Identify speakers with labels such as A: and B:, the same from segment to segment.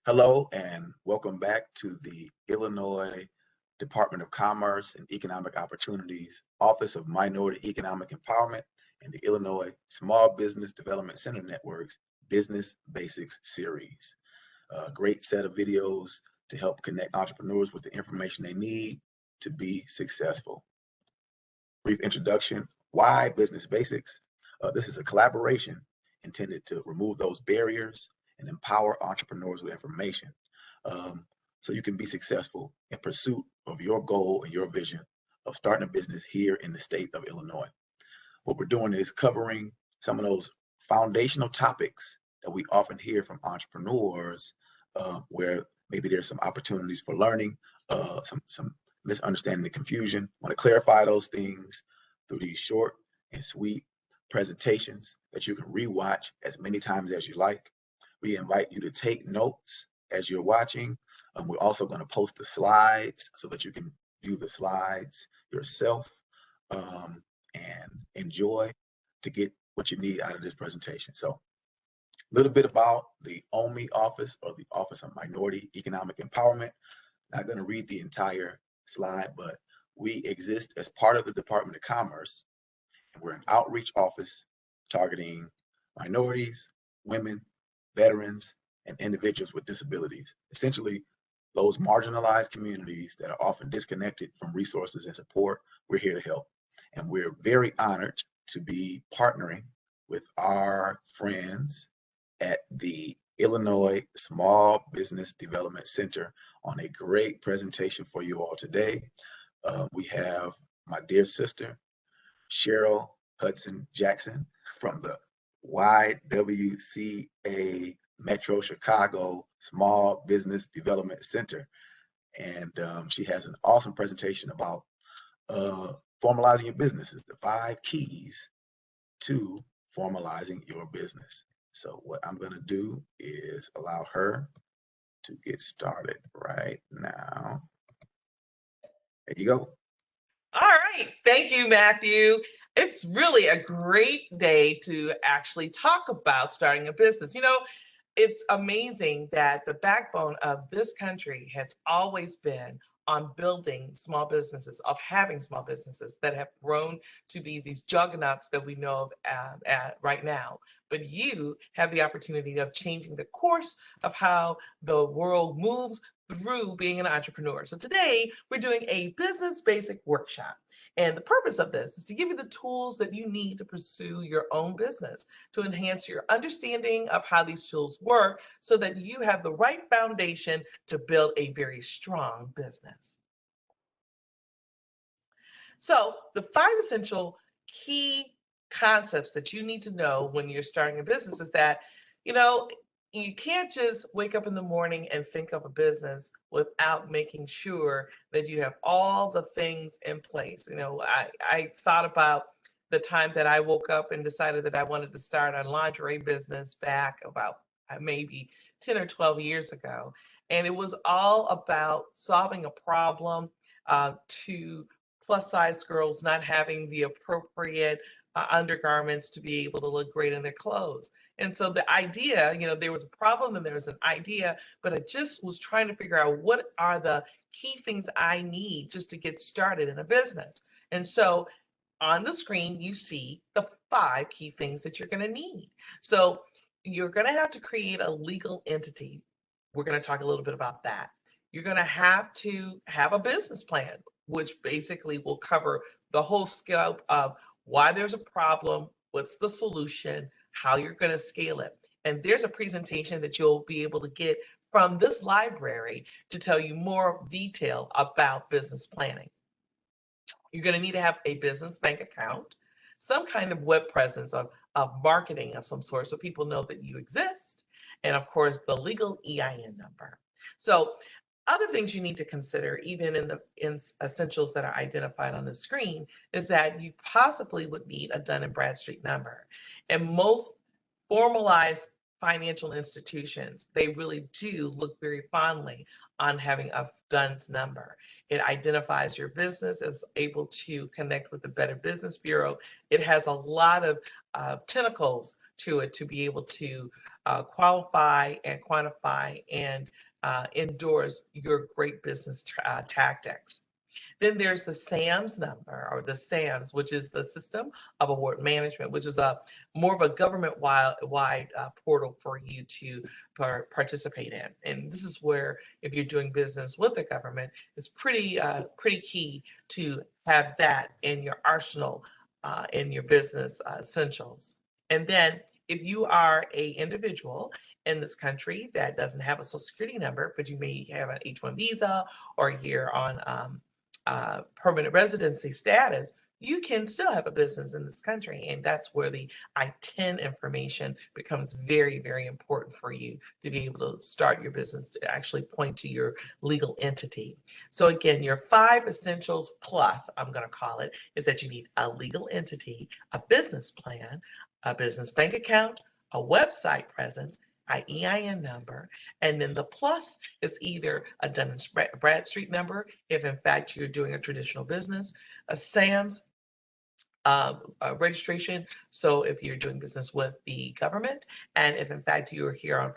A: Hello and welcome back to the Illinois Department of Commerce and Economic Opportunities Office of Minority Economic Empowerment and the Illinois Small Business Development Center Network's Business Basics series. A great set of videos to help connect entrepreneurs with the information they need to be successful. Brief introduction, why Business Basics? This is a collaboration intended to remove those barriers and empower entrepreneurs with information so you can be successful in pursuit of your goal and your vision of starting a business here in the state of Illinois. What we're doing is covering some of those foundational topics that we often hear from entrepreneurs where maybe there's some opportunities for learning, some misunderstanding and confusion. I want to clarify those things through these short and sweet presentations that you can rewatch as many times as you like. We invite you to take notes as you're watching. We're also going to post the slides so that you can view the slides yourself and enjoy to get what you need out of this presentation. So a little bit about the OMEE office, or the Office of Minority Economic Empowerment. Not going to read the entire slide, but we exist as part of the Department of Commerce, and we're an outreach office targeting minorities, women, veterans, and individuals with disabilities. Essentially, those marginalized communities that are often disconnected from resources and support. We're here to help. And we're very honored to be partnering with our friends at the Illinois Small Business Development Center on a great presentation for you all today. We have my dear sister, Cheryl Hudson-Jackson from the YWCA Metro Chicago Small Business Development Center. And she has an awesome presentation about formalizing your businesses, the 5 keys to formalizing your business. So what I'm going to do is allow her to get started right now. There you go.
B: All right. Thank you, Matthew. It's really a great day to actually talk about starting a business. You know, it's amazing that the backbone of this country has always been on building small businesses, of having small businesses that have grown to be these juggernauts that we know of right now. But you have the opportunity of changing the course of how the world moves through being an entrepreneur. So today we're doing a business basic workshop. And the purpose of this is to give you the tools that you need to pursue your own business, to enhance your understanding of how these tools work so that you have the right foundation to build a very strong business. So the 5 essential key concepts that you need to know when you're starting a business is that, you know, you can't just wake up in the morning and think of a business without making sure that you have all the things in place. You know, I thought about the time that I woke up and decided that I wanted to start a lingerie business back about maybe 10 or 12 years ago. And it was all about solving a problem to plus size girls not having the appropriate undergarments to be able to look great in their clothes. And so the idea, you know, there was a problem and there was an idea, but I just was trying to figure out what are the key things I need just to get started in a business. And so on the screen, you see the 5 key things that you're going to need. So you're going to have to create a legal entity. We're going to talk a little bit about that. You're going to have a business plan, which basically will cover the whole scope of why there's a problem, what's the solution, how you're going to scale it. And there's a presentation that you'll be able to get from this library to tell you more detail about business planning. You're going to need to have a business bank account, some kind of web presence of marketing of some sort so people know that you exist, and of course the legal EIN number. So other things you need to consider, even in the essentials that are identified on the screen, is that you possibly would need a Dun & Bradstreet number. And most formalized financial institutions, they really do look very fondly on having a DUNS number. It identifies your business as able to connect with the Better Business Bureau. It has a lot of tentacles to it to be able to qualify and quantify and endorse your great business tactics. Then there's the SAMS number, or the SAMS, which is the System of Award Management, which is a more of a government-wide portal for you to participate in. And this is where, if you're doing business with the government, it's pretty key to have that in your arsenal, in your business essentials. And then, if you are a individual in this country that doesn't have a Social Security number, but you may have an H-1 visa, or you're on permanent residency status, you can still have a business in this country. And that's where the ITIN information becomes very, very important for you to be able to start your business, to actually point to your legal entity. So again, your 5 essentials plus, I'm going to call it, is that you need a legal entity, a business plan, a business bank account, a website presence, an EIN number, and then the plus is either a Dun & Bradstreet number, if in fact you're doing a traditional business, a SAMS registration, so if you're doing business with the government, and if in fact you're here on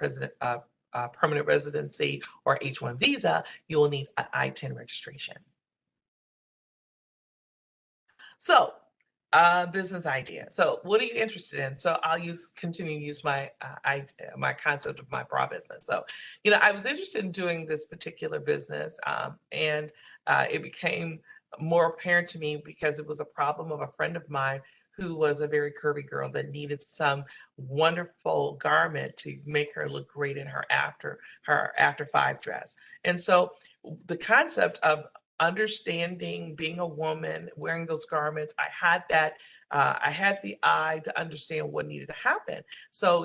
B: permanent residency or H-1 visa, you will need an ITIN registration. So, business idea. So, what are you interested in? So, I'll continue to use my my concept of my bra business. So, I was interested in doing this particular business, and it became more apparent to me because it was a problem of a friend of mine who was a very curvy girl that needed some wonderful garment to make her look great in her after 5 dress. And so, the concept of understanding being a woman wearing those garments, I had the eye to understand what needed to happen. So,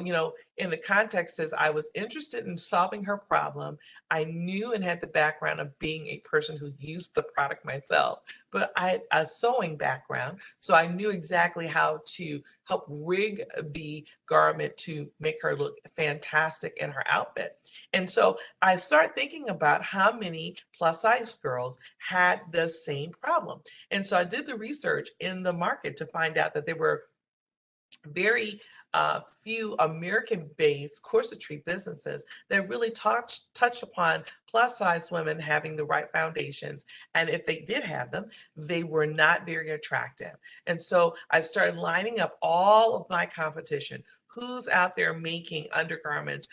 B: in the context as I was interested in solving her problem, I knew and had the background of being a person who used the product myself, but I had a sewing background, so I knew exactly how to help rig the garment to make her look fantastic in her outfit. And so I started thinking about how many plus size girls had the same problem. And so I did the research in the market to find out that there were very few American-based corsetry businesses that really touch upon plus size women having the right foundations. And if they did have them, they were not very attractive. And so I started lining up all of my competition. Who's out there making undergarments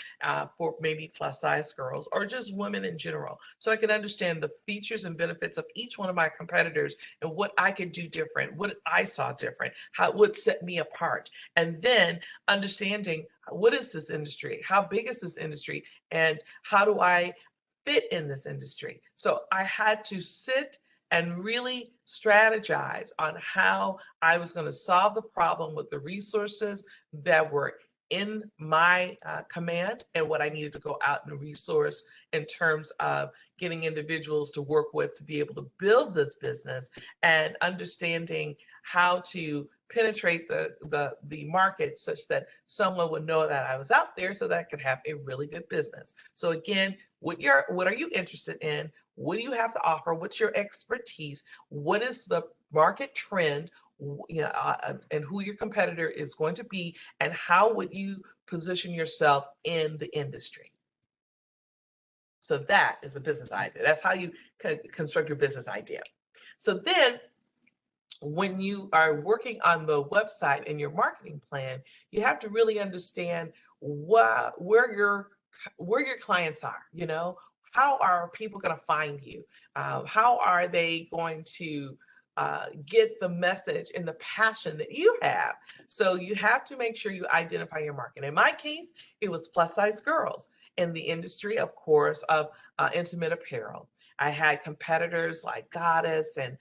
B: for maybe plus size girls or just women in general, so I could understand the features and benefits of each one of my competitors and what I could do different, what I saw different, how it would set me apart. And then understanding, what is this industry? How big is this industry? And how do I fit in this industry? So I had to sit and really strategize on how I was going to solve the problem with the resources that were in my command and what I needed to go out and resource in terms of getting individuals to work with to be able to build this business, and understanding how to penetrate the market such that someone would know that I was out there, so that I could have a really good business. So again, what are you interested in? What do you have to offer? What's your expertise? What is the market trend? And who your competitor is going to be, and how would you position yourself in the industry? So that is a business idea. That's how you construct your business idea. So then, when you are working on the website and your marketing plan, you have to really understand where your clients are. How are people going to find you? How are they going to get the message and the passion that you have? So you have to make sure you identify your market. In my case, it was plus size girls in the industry, of course, of intimate apparel. I had competitors like Goddess and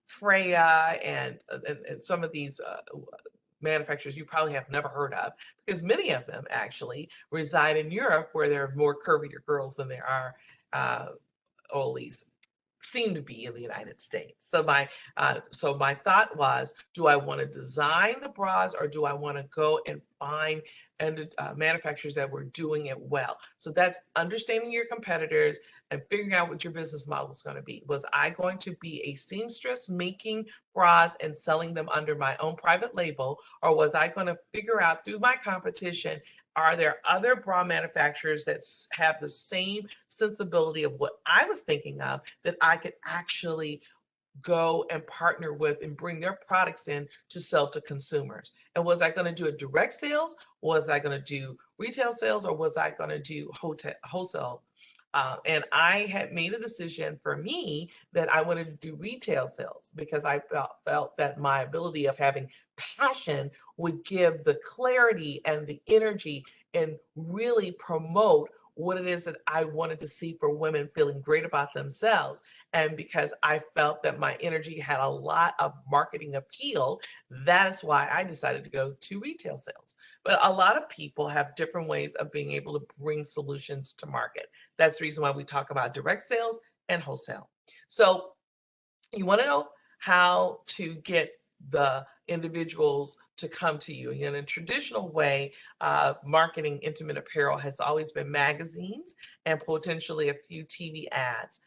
B: Freya and some of these manufacturers you probably have never heard of, because many of them actually reside in Europe, where there are more curvier girls than there are, or at least seem to be, in the United States. So my thought was, do I want to design the bras, or do I want to go and find and manufacturers that were doing it well. So that's understanding your competitors and figuring out what your business model is going to be. Was I going to be a seamstress making bras and selling them under my own private label, or was I going to figure out through my competition, are there other bra manufacturers that have the same sensibility of what I was thinking of that I could actually go and partner with and bring their products in to sell to consumers? And was I going to do a direct sales? Was I going to do retail sales, or was I going to do wholesale? And I had made a decision for me that I wanted to do retail sales because I felt that my ability of having passion would give the clarity and the energy and really promote what it is that I wanted to see for women feeling great about themselves. And because I felt that my energy had a lot of marketing appeal, that is why I decided to go to retail sales. But a lot of people have different ways of being able to bring solutions to market. That's the reason why we talk about direct sales and wholesale. So you want to know how to get the individuals to come to you. In a traditional way, marketing intimate apparel has always been magazines and potentially a few TV ads.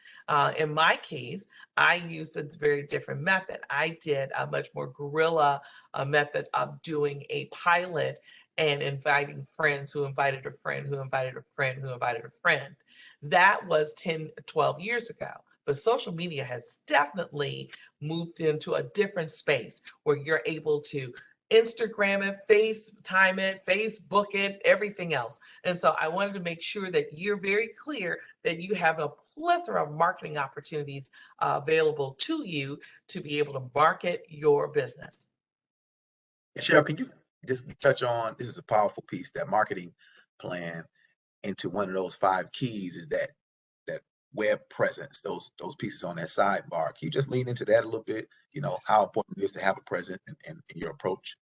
B: In my case, I used a very different method. I did a much more guerrilla method of doing a pilot and inviting friends who invited a friend who invited a friend who invited a friend. That was 10, 12 years ago. But social media has definitely moved into a different space where you're able to Instagram it, FaceTime it, Facebook it, everything else. And so I wanted to make sure that you're very clear that you have a plethora of marketing opportunities available to you to be able to market your business.
A: Cheryl, can you just touch on, this is a powerful piece, that marketing plan into one of those 5 keys is that web presence, those pieces on that sidebar. Can you just lean into that a little bit? How important it is to have a presence in your approach?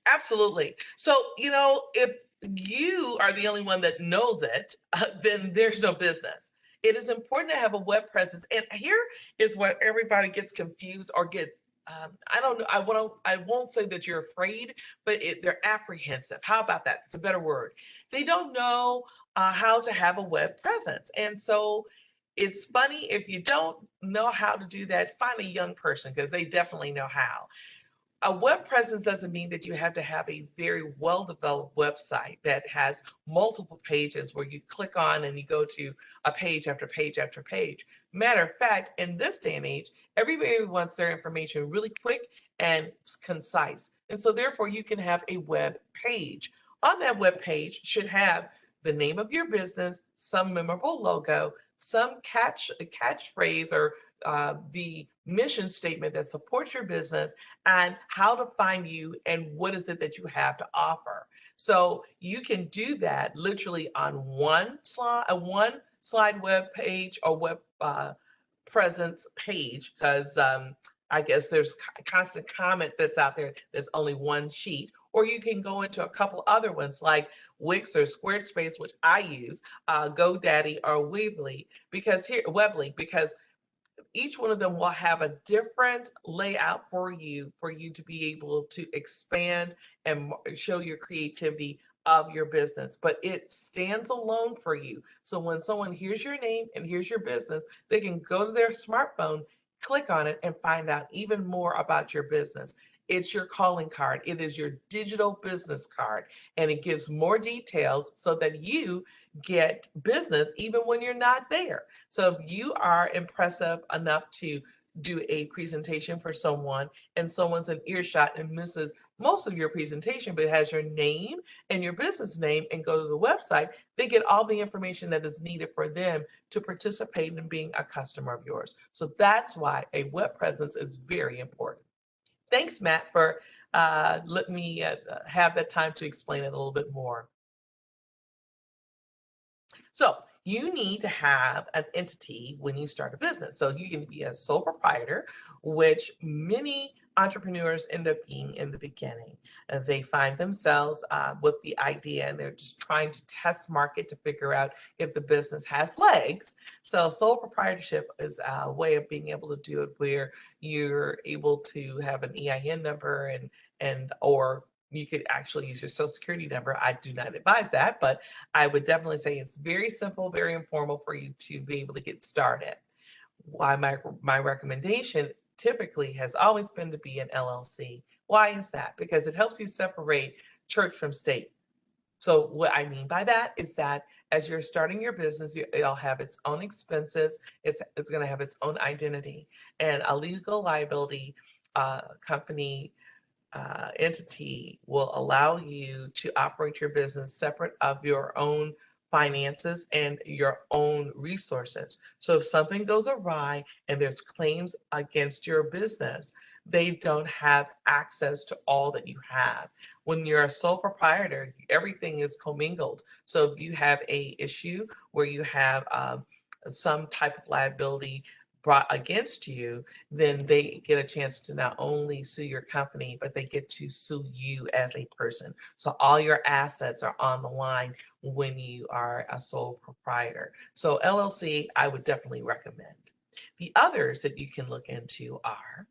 B: Absolutely. So, if you are the only one that knows it, then there's no business. It is important to have a web presence. And here is where everybody gets confused or gets, I don't know, I won't say that you're afraid, but they're apprehensive. How about that? It's a better word. They don't know how to have a web presence. And so it's funny, if you don't know how to do that, find a young person because they definitely know how. A web presence doesn't mean that you have to have a very well-developed website that has multiple pages where you click on and you go to a page after page after page. Matter of fact, in this day and age, everybody wants their information really quick and concise. And so therefore you can have a web page. On that web page should have the name of your business, some memorable logo, some catchphrase or the mission statement that supports your business, and how to find you and what is it that you have to offer. So you can do that literally on one slide web page or web presence page, because I guess there's constant comment that's out there. There's only one sheet, or you can go into a couple other ones like Wix or Squarespace, which I use, GoDaddy or Weebly, because each one of them will have a different layout for you to be able to expand and show your creativity of your business, but it stands alone for you. So when someone hears your name and hears your business, they can go to their smartphone, click on it, and find out even more about your business. It's your calling card. It is your digital business card, and it gives more details so that you get business even when you're not there. So if you are impressive enough to do a presentation for someone and someone's in earshot and misses most of your presentation, but it has your name and your business name and go to the website, they get all the information that is needed for them to participate in being a customer of yours. So that's why a web presence is very important. Thanks, Matt, for letting me have that time to explain it a little bit more. So you need to have an entity when you start a business. So you can be a sole proprietor, which many entrepreneurs end up being in the beginning. They find themselves with the idea and they're just trying to test market to figure out if the business has legs. So sole proprietorship is a way of being able to do it where you're able to have an EIN number and or you could actually use your social security number. I do not advise that, but I would definitely say it's very simple, very informal for you to be able to get started. Why my recommendation typically has always been to be an LLC. Why is that? Because it helps you separate church from state. So what I mean by that is that as you're starting your business, it'll have its own expenses. It's going to have its own identity, and a legal liability company entity will allow you to operate your business separate of your own finances and your own resources. So if something goes awry and there's claims against your business, they don't have access to all that you have. When you're a sole proprietor, everything is commingled. So if you have a issue where you have some type of liability brought against you, then they get a chance to not only sue your company, but they get to sue you as a person. So all your assets are on the line when you are a sole proprietor. So LLC, I would definitely recommend. The others that you can look into are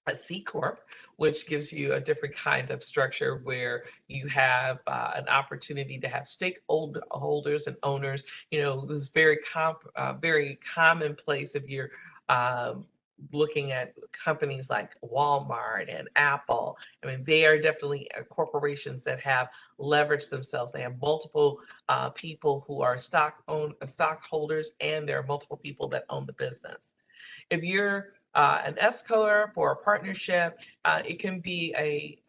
B: a C Corp, which gives you a different kind of structure where you have an opportunity to have stakeholders and owners. You know, this is very commonplace if you're looking at companies like Walmart and Apple. I mean, they are definitely corporations that have leveraged themselves. They have multiple people who are stockholders, and there are multiple people that own the business. If you're an S corp or a partnership, it can be a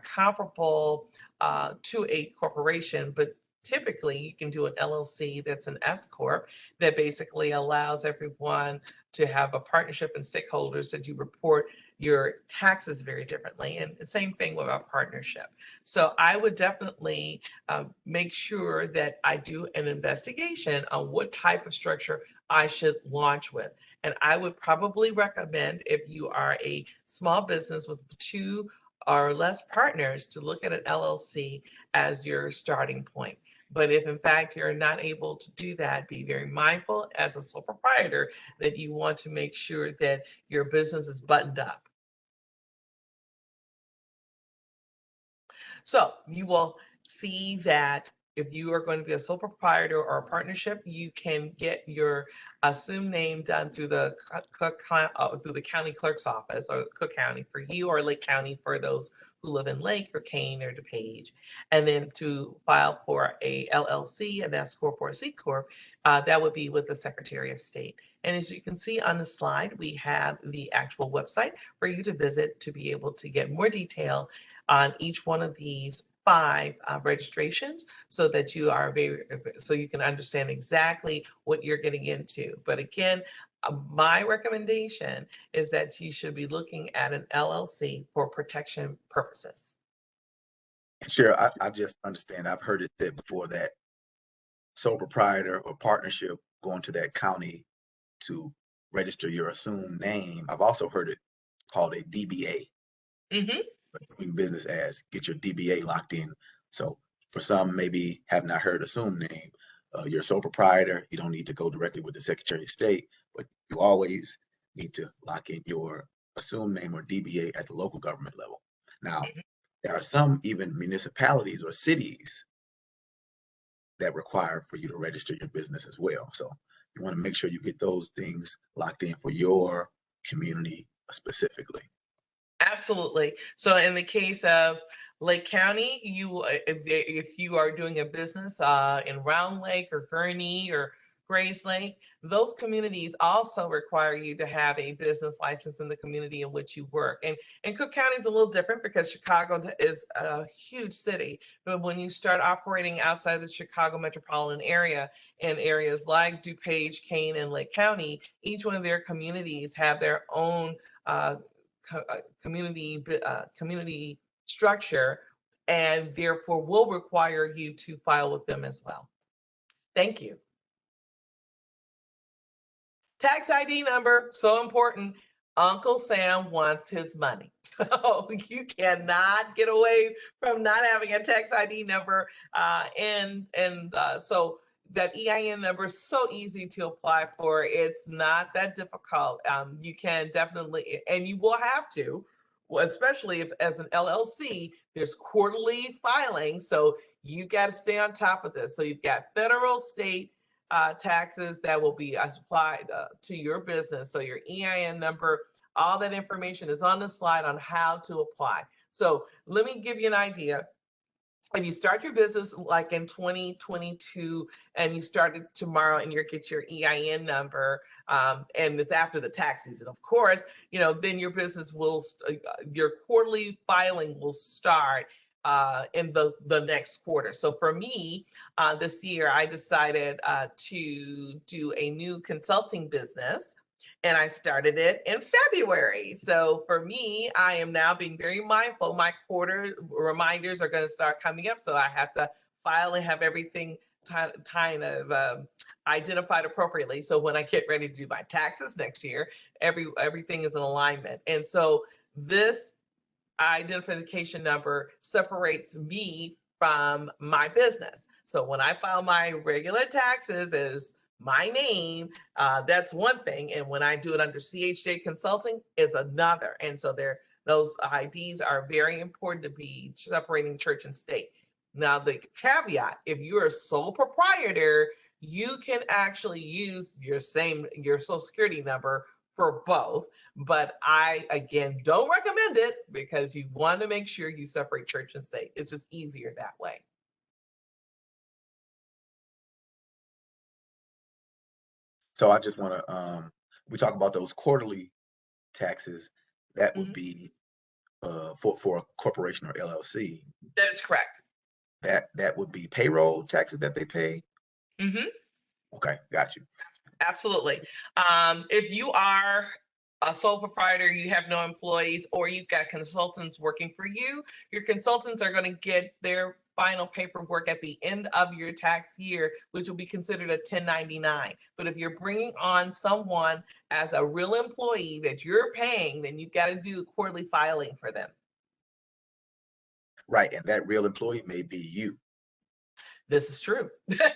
B: comparable to a corporation, but typically you can do an LLC that's an S corp that basically allows everyone to have a partnership and stakeholders that you report your taxes very differently, and the same thing with a partnership. So I would definitely make sure that I do an investigation on what type of structure I should launch with. And I would probably recommend, if you are a small business with 2 or less partners, to look at an LLC as your starting point. But if in fact you're not able to do that, be very mindful as a sole proprietor that you want to make sure that your business is buttoned up. So you will see that if you are going to be a sole proprietor or a partnership, you can get your assumed name done through the county clerk's office, or Cook County for you, or Lake County for those who live in Lake or Kane or DePage. And then to file for a LLC, an S corp or a C corp, that would be with the Secretary of State. And as you can see on the slide, we have the actual website for you to visit to be able to get more detail on each one of these 5 registrations, so that you can understand exactly what you're getting into. But again, my recommendation is that you should be looking at an LLC for protection purposes.
A: And Cheryl, I just understand, I've heard it said before that sole proprietor or partnership going to that county to register your assumed name. I've also heard it called a DBA.
B: Mm-hmm.
A: Doing business as, get your DBA locked in. So for some maybe have not heard assumed name, you're a sole proprietor, you don't need to go directly with the Secretary of State, but you always need to lock in your assumed name or DBA at the local government level. Now, there are some even municipalities or cities that require for you to register your business as well. So you want to make sure you get those things locked in for your community specifically.
B: Absolutely. So in the case of Lake County, if you are doing a business in Round Lake or Gurnee or Grays Lake, those communities also require you to have a business license in the community in which you work. And Cook County is a little different because Chicago is a huge city. But when you start operating outside the Chicago metropolitan area, in areas like DuPage, Kane, and Lake County, each one of their communities have their own community structure, and therefore will require you to file with them as well. Thank you. Tax ID number, so important. Uncle Sam wants his money. So you cannot get away from not having a tax ID number. So that EIN number is so easy to apply for. It's not that difficult. You can definitely, and you will have to, especially if as an LLC, There's quarterly filing, so you got to stay on top of this. So you've got federal, state taxes that will be applied to your business. So your EIN number, all that information is on the slide on how to apply. So let me give you an idea. If you start your business like in 2022 and you started tomorrow and you get your EIN number, and it's after the tax season, of course, then your business will, your quarterly filing will start in the next quarter. So for me, this year, I decided to do a new consulting business, and I started it in February. So for me, I am now being very mindful. My quarter reminders are going to start coming up, so I have to file and have everything kind of identified appropriately. So when I get ready to do my taxes next year, everything is in alignment. And so this identification number separates me from my business. So when I file my regular taxes as my name, that's one thing. And when I do it under CHJ Consulting, is another. And so those IDs are very important to be separating church and state. Now, the caveat, if you're a sole proprietor, you can actually use your Social Security number for both. But I, again, don't recommend it because you want to make sure you separate church and state. It's just easier that way.
A: So I just want to, we talk about those quarterly taxes. That would be for a corporation or LLC.
B: That is correct.
A: That would be payroll taxes that they pay.
B: Mm-hmm.
A: Okay, got you.
B: Absolutely. If you are a sole proprietor, you have no employees, or you've got consultants working for you, your consultants are going to get their final paperwork at the end of your tax year, which will be considered a 1099. But if you're bringing on someone as a real employee that you're paying, then you've got to do quarterly filing for them.
A: Right, and that real employee may be you.
B: This is true. Yes,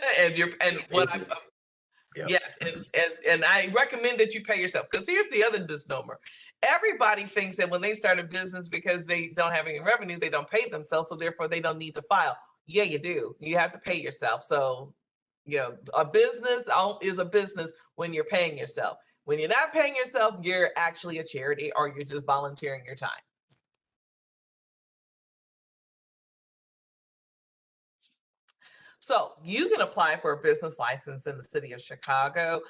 B: and I recommend that you pay yourself, because here's the other misnomer. Everybody thinks that when they start a business, because they don't have any revenue, they don't pay themselves, so therefore they don't need to file. Yeah, you do. You have to pay yourself. So, a business is a business when you're paying yourself. When you're not paying yourself, you're actually a charity, or you're just volunteering your time. So you can apply for a business license in the city of Chicago.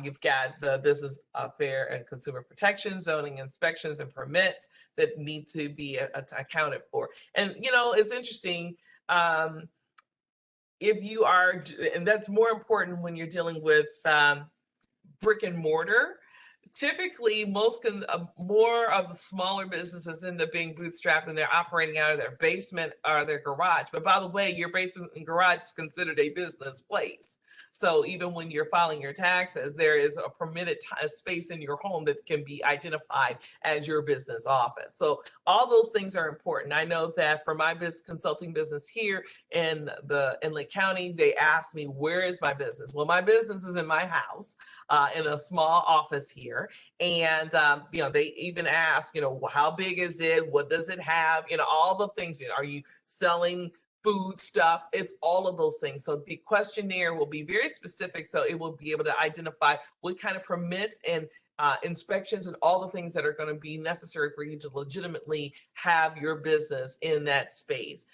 B: You've got the business fair and consumer protection, zoning inspections and permits that need to be accounted for. And, it's interesting. If you are, and that's more important when you're dealing with brick and mortar. Typically, more of the smaller businesses end up being bootstrapped, and they're operating out of their basement or their garage. But by the way, your basement and garage is considered a business place. So even when you're filing your taxes, there is a permitted space in your home that can be identified as your business office. So all those things are important. I know that for my consulting business here in Lake County, they asked me, where is my business? Well, my business is in my house, in a small office here. And, they even ask, how big is it? What does it have? All the things. Are you selling food stuff? It's all of those things. So the questionnaire will be very specific. So it will be able to identify what kind of permits and inspections and all the things that are going to be necessary for you to legitimately have your business in that space.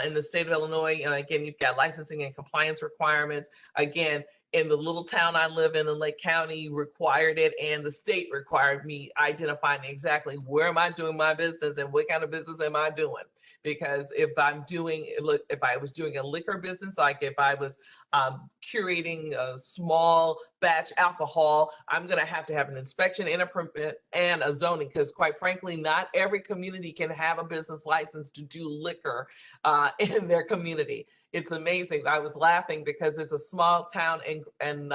B: In the state of Illinois, and again, you've got licensing and compliance requirements. Again, in the little town I live in Lake County, required it, and the state required me identifying exactly where am I doing my business and what kind of business am I doing. Because if I was doing a liquor business, like if I was curating a small batch alcohol, I'm going to have an inspection and a permit and a zoning, because quite frankly, not every community can have a business license to do liquor in their community. It's amazing. I was laughing because there's a small town in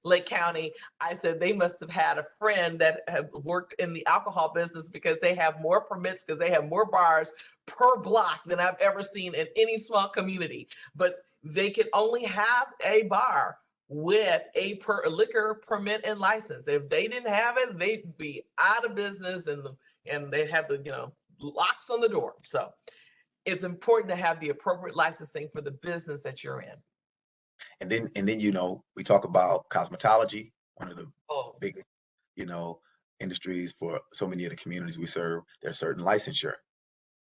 B: Lake County. I said they must have had a friend that had worked in the alcohol business, because they have more permits, because they have more bars per block than I've ever seen in any small community. But they could only have a bar with a liquor permit and license. If they didn't have it, they'd be out of business, and they'd have the locks on the door. So it's important to have the appropriate licensing for the business that you're in.
A: And then we talk about cosmetology, one of the
B: Oh,
A: biggest industries for so many of the communities we serve. There's certain licensure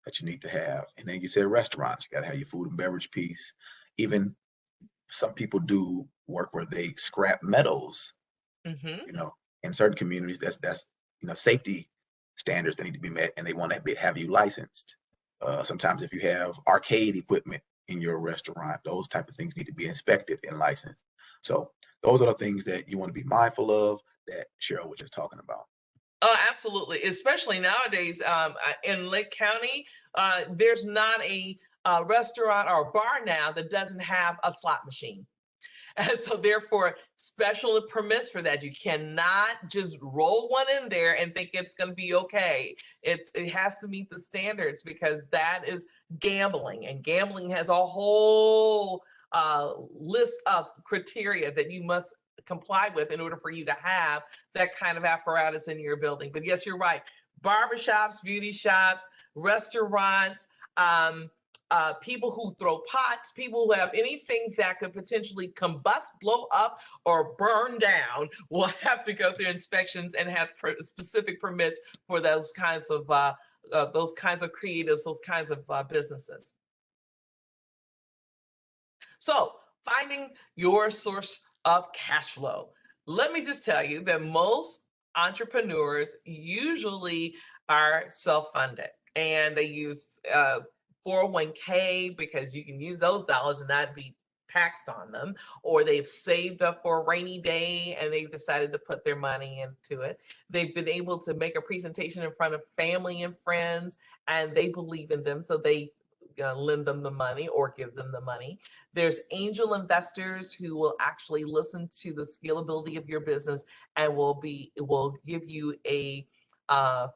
A: that you need to have. And then you said restaurants, you got to have your food and beverage piece. Even some people do work where they scrap metals,
B: mm-hmm.
A: In certain communities, that's safety standards that need to be met, and they want to have you licensed. Sometimes if you have arcade equipment in your restaurant, those type of things need to be inspected and licensed. So those are the things that you want to be mindful of that Cheryl was just talking about.
B: Oh, absolutely. Especially nowadays, in Lake County, there's not a restaurant or a bar now that doesn't have a slot machine. And so therefore, special permits for that. You cannot just roll one in there and think it's going to be okay. It has to meet the standards, because that is gambling, and gambling has a whole list of criteria that you must comply with in order for you to have that kind of apparatus in your building. But yes, you're right. Barbershops, beauty shops, restaurants, people who throw pots, people who have anything that could potentially combust, blow up, or burn down will have to go through inspections and have specific permits for those kinds of creatives, those kinds of businesses. So, finding your source of cash flow. Let me just tell you that most entrepreneurs usually are self-funded, and they use 401k because you can use those dollars and not be taxed on them, or they've saved up for a rainy day and they've decided to put their money into it. They've been able to make a presentation in front of family and friends, and they believe in them, so they lend them the money or give them the money. There's angel investors who will actually listen to the scalability of your business and will give you a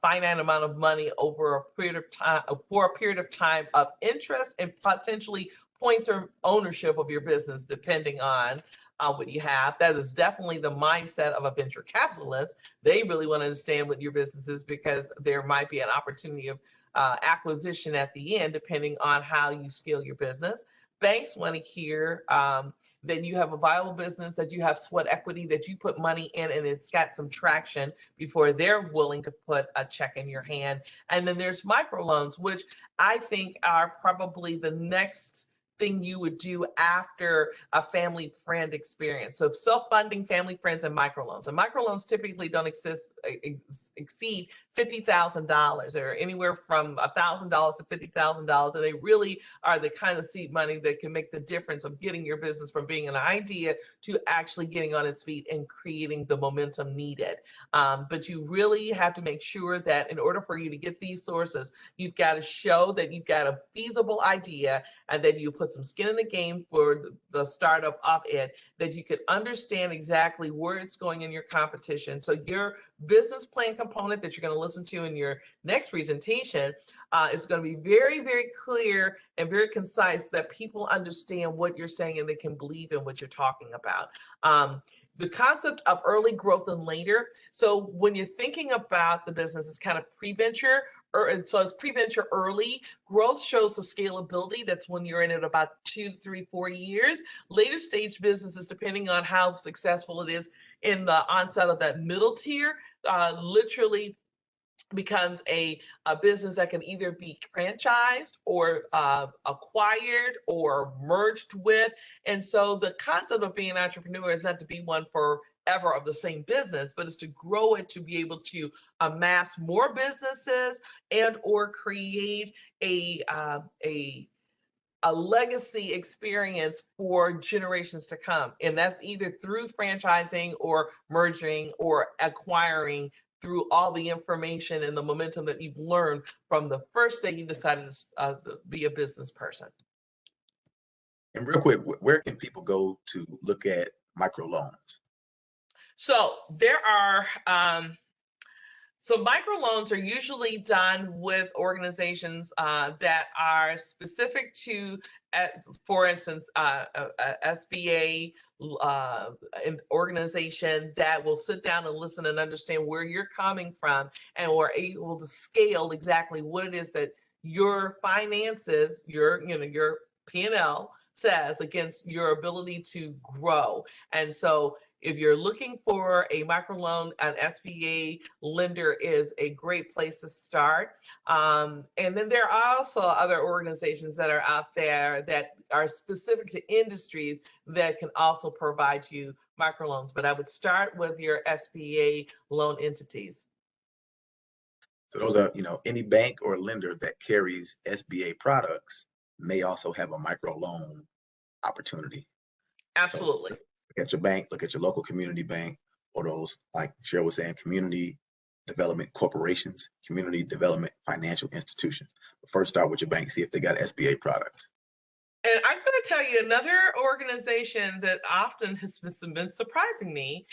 B: finite amount of money over a period of time, for a period of time, of interest and potentially points of ownership of your business, depending on what you have. That is definitely the mindset of a venture capitalist. They really want to understand what your business is, because there might be an opportunity of acquisition at the end, depending on how you scale your business. Banks want to hear that you have a viable business, that you have sweat equity, that you put money in and it's got some traction before they're willing to put a check in your hand. And then there's microloans, which I think are probably the next thing you would do after a family friend experience. So self-funding, family friends, and microloans. And microloans typically don't exceed $50,000, or anywhere from $1,000 to $50,000. And they really are the kind of seed money that can make the difference of getting your business from being an idea to actually getting on its feet and creating the momentum needed. But you really have to make sure that in order for you to get these sources, you've got to show that you've got a feasible idea, and that you put some skin in the game for the startup of it, that you could understand exactly where it's going in your competition. So your business plan component that you're going to listen to in your next presentation is going to be very, very clear and very concise, that people understand what you're saying and they can believe in what you're talking about. The concept of early growth and later. So when you're thinking about the business, it's kind of pre-venture, so it's pre-venture early. Growth shows the scalability. That's when you're in it about 2, 3, 4 years. Later stage businesses, depending on how successful it is in the onset of that middle tier, literally becomes a business that can either be franchised or acquired or merged with. And so the concept of being an entrepreneur is not to be one forever of the same business, but is to grow it to be able to amass more businesses and or create a legacy experience for generations to come. And that's either through franchising or merging or acquiring, through all the information and the momentum that you've learned from the first day you decided to be a business person.
A: And real quick, where can people go to look at microloans?
B: So there are microloans are usually done with organizations that are specific to, for instance, SBA an organization that will sit down and listen and understand where you're coming from, and we're able to scale exactly what it is that your finances, your P&L says against your ability to grow. And so if you're looking for a microloan, an SBA lender is a great place to start. And then there are also other organizations that are out there that are specific to industries that can also provide you microloans. But I would start with your SBA loan entities.
A: So those are, any bank or lender that carries SBA products may also have a micro loan opportunity. So
B: Absolutely.
A: look at your bank, look at your local community bank, or those, like Cheryl was saying, community development corporations, community development financial institutions. But first, start with your bank, see if they got SBA products.
B: And I'm going to tell you another organization that often has been surprising me,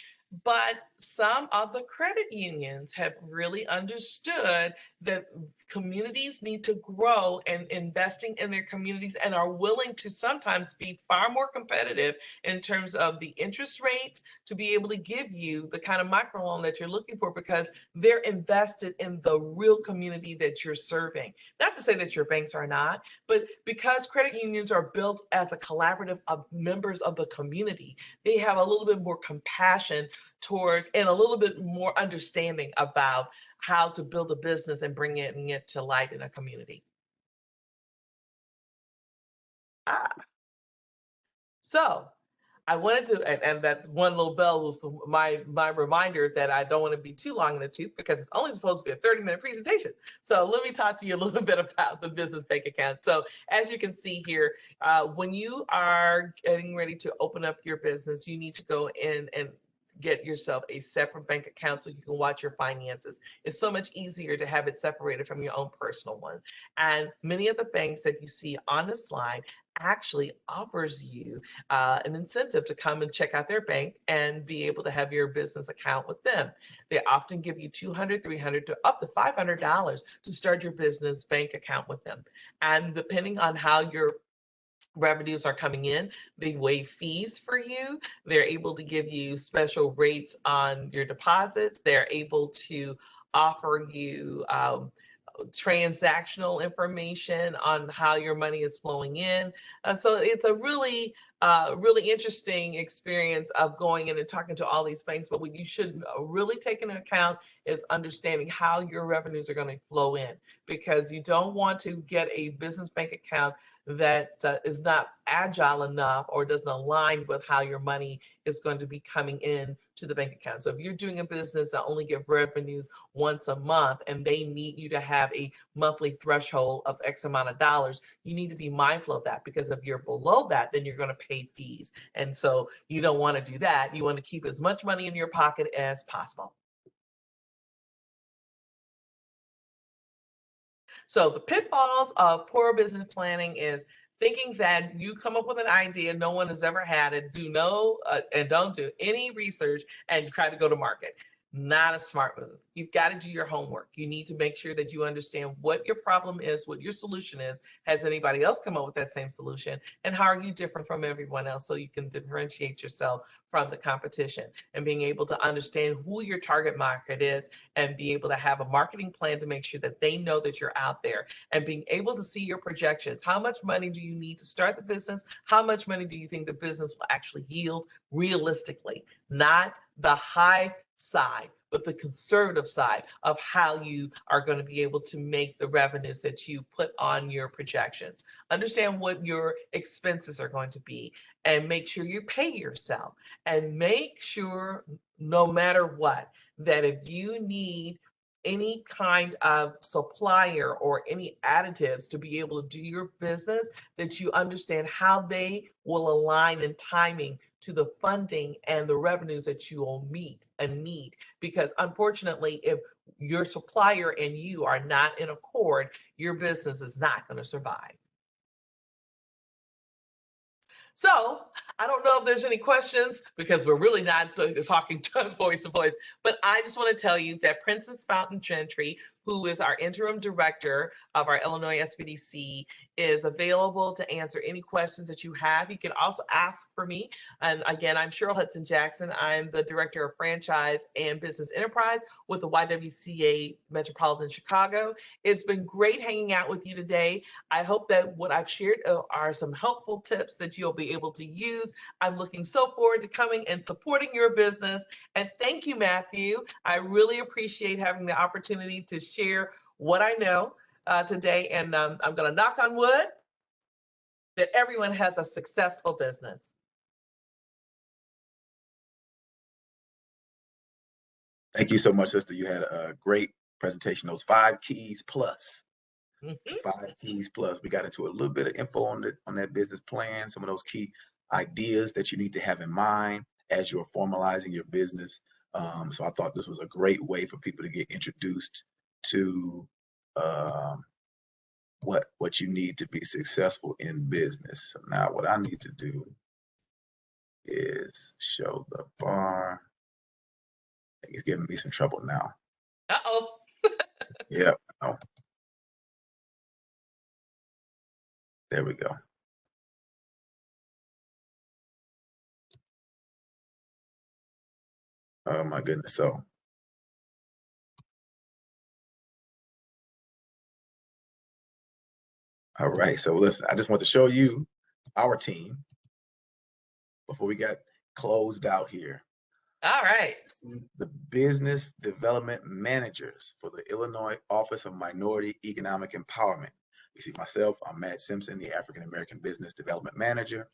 B: but some of the credit unions have really understood that communities need to grow and investing in their communities and are willing to sometimes be far more competitive in terms of the interest rates to be able to give you the kind of microloan that you're looking for because they're invested in the real community that you're serving. Not to say that your banks are not, but because credit unions are built as a collaborative of members of the community, they have a little bit more compassion towards and a little bit more understanding about how to build a business and bring it to light in a community. Ah, so I wanted to, and that one little bell was my reminder that I don't want to be too long in the tooth because it's only supposed to be a 30-minute presentation. So let me talk to you a little bit about the business bank account. So as you can see here, when you are getting ready to open up your business, you need to go in and get yourself a separate bank account so you can watch your finances. It's so much easier to have it separated from your own personal one. And many of the banks that you see on the slide actually offers you an incentive to come and check out their bank and be able to have your business account with them. They often give you $200, $300 to up to $500 to start your business bank account with them. And depending on how your revenues are coming in, they waive fees for you. They're able to give you special rates on your deposits. They're able to offer you transactional information on how your money is flowing in. So it's a really interesting experience of going in and talking to all these banks. But what you should really take into account is understanding how your revenues are going to flow in, because you don't want to get a business bank account that is not agile enough or doesn't align with how your money is going to be coming in to the bank account. So if you're doing a business that only get revenues once a month and they need you to have a monthly threshold of X amount of dollars, you need to be mindful of that, because if you're below that, then you're going to pay fees. And so you don't want to do that. You want to keep as much money in your pocket as possible. So the pitfalls of poor business planning is thinking that you come up with an idea, no one has ever had it, and don't do any research and try to go to market. Not a smart move. You've got to do your homework. You need to make sure that you understand what your problem is, what your solution is. Has anybody else come up with that same solution? And how are you different from everyone else so you can differentiate yourself from the competition? And being able to understand who your target market is and be able to have a marketing plan to make sure that they know that you're out there, and being able to see your projections. How much money do you need to start the business? How much money do you think the business will actually yield realistically? Not the high side, but the conservative side of how you are going to be able to make the revenues that you put on your projections. Understand what your expenses are going to be and make sure you pay yourself, and make sure, no matter what, that if you need any kind of supplier or any additives to be able to do your business, that you understand how they will align in timing to the funding and the revenues that you will meet and need. Because unfortunately, if your supplier and you are not in accord, your business is not going to survive. So I don't know if there's any questions, because we're really not talking voice to voice, but I just want to tell you that Princess Fountain Gentry, who is our interim director of our Illinois SBDC is available to answer any questions that you have. You can also ask for me. And again, I'm Cheryl Hudson-Jackson. I'm the Director of Franchise and Business Enterprise with the YWCA Metropolitan Chicago. It's been great hanging out with you today. I hope that what I've shared are some helpful tips that you'll be able to use. I'm looking so forward to coming and supporting your business. And thank you, Matthew. I really appreciate having the opportunity to share what I know today. And I'm going to knock on wood that everyone has a successful business.
A: Thank you so much, sister. You had a great presentation. Those 5 keys plus. The 5 keys plus. We got into a little bit of info on that business plan, some of those key ideas that you need to have in mind as you're formalizing your business. So I thought this was a great way for people to get introduced to what you need to be successful in business. So now what I need to do is show the bar. I think it's giving me some trouble now.
B: Uh-oh.
A: Yeah. Oh. There we go. Oh my goodness. So all right. So listen, I just want to show you our team before we got closed out here.
B: All right.
A: The business development managers for the Illinois Office of Minority Economic Empowerment. You see myself, I'm Matt Simpson, the African American Business Development Manager.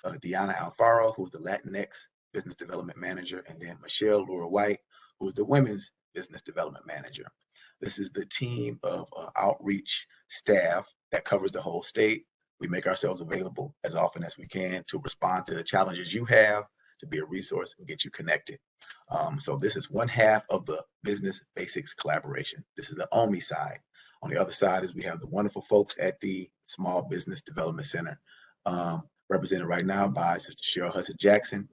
A: Deanna Alfaro, who's the Latinx Business Development Manager, and then Michelle Laura White, who's the Women's Business Development Manager. This is the team of outreach staff that covers the whole state. We make ourselves available as often as we can to respond to the challenges you have, to be a resource and get you connected. So this is one half of the business basics collaboration. This is the OMEE side. On the other side is we have the wonderful folks at the Small Business Development Center, represented right now by Sister Cheryl Hudson-Jackson.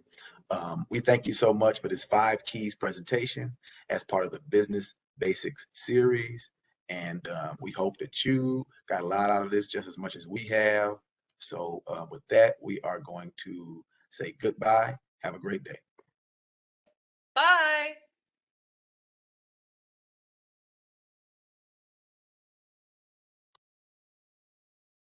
A: We thank you so much for this 5 keys presentation as part of the Business Basics series. And we hope that you got a lot out of this just as much as we have. So with that, we are going to say goodbye. Have a great day.
B: Bye.